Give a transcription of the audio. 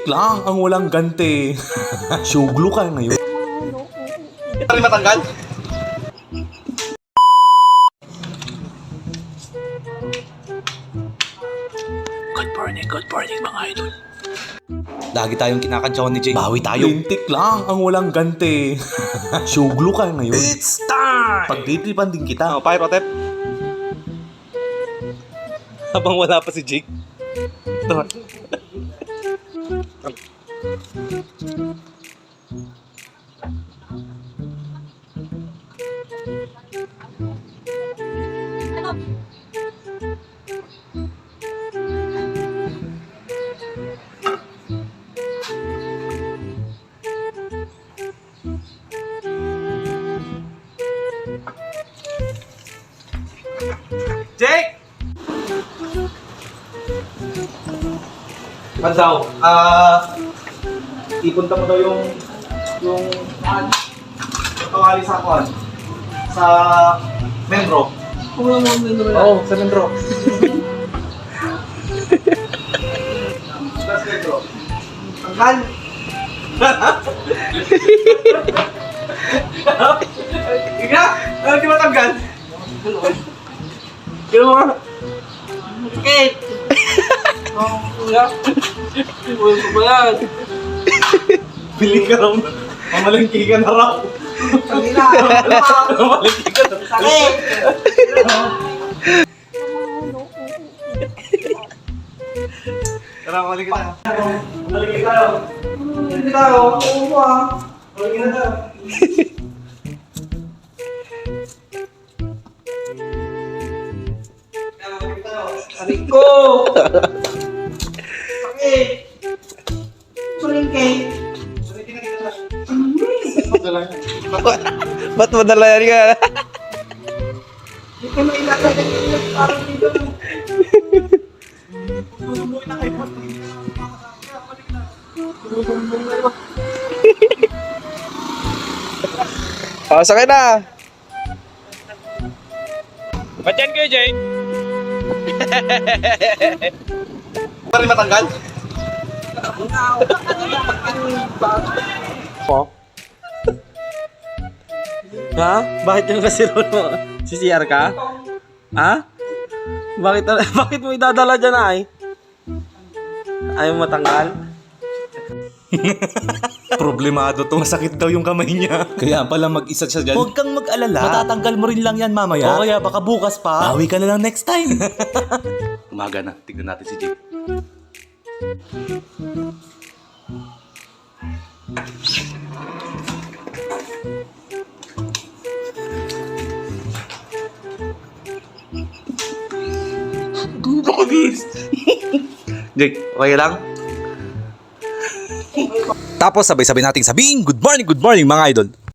Lintik lang ang walang ganti. Suglo ka ngayon. Pari matanggal? Good morning mga idol. Lagi tayong kinakantsawan ni Jay. Bawi tayo. Lintik lang ang walang ganti. Suglo ka ngayon. It's time! Pagtitripan din kita. Oh, Pyrotep. Habang wala pa si Jake. Ito. Jake! Ano daw? Ipunta mo daw yung kawali sa akuan. Sa Menro. Oo, sa Menro. Sa Menro. Tanggal! Ika? Ano di matanggal? Kilo mo nga. Okay. Uy, ko ba yan? Bili ka raw. Mamalengke ka na raw. Mamalengke ka na. Sakit! Tara, mamalengke ka na. Mamalengke ka raw. Mamalengke ka raw. Oo mo ah. Mamalengke na daw. Arik ko! Sakit! Mamalengke. Ba't madala yan ka? Hindi ko na ilagay yung parang dito. Bumubuhay na kayo. Oh, sakay na. Ba't yan kayo, Jay? Pari matanggal? Ha? Bakit yung kasiro mo? CCR ka? Ha? Bakit mo idadala dyan ay? Ayaw matanggal? Problemado to. Masakit daw yung kamay niya. Kaya pala mag-isa siya dyan. Huwag kang mag-alala. Matatanggal mo rin lang yan mamaya. O kaya baka bukas pa. Bawi ka na lang next time. Umaga na. Tignan natin si Jake. Jake, okay lang? Tapos sabay-sabay nating sabihin, good morning mga idol.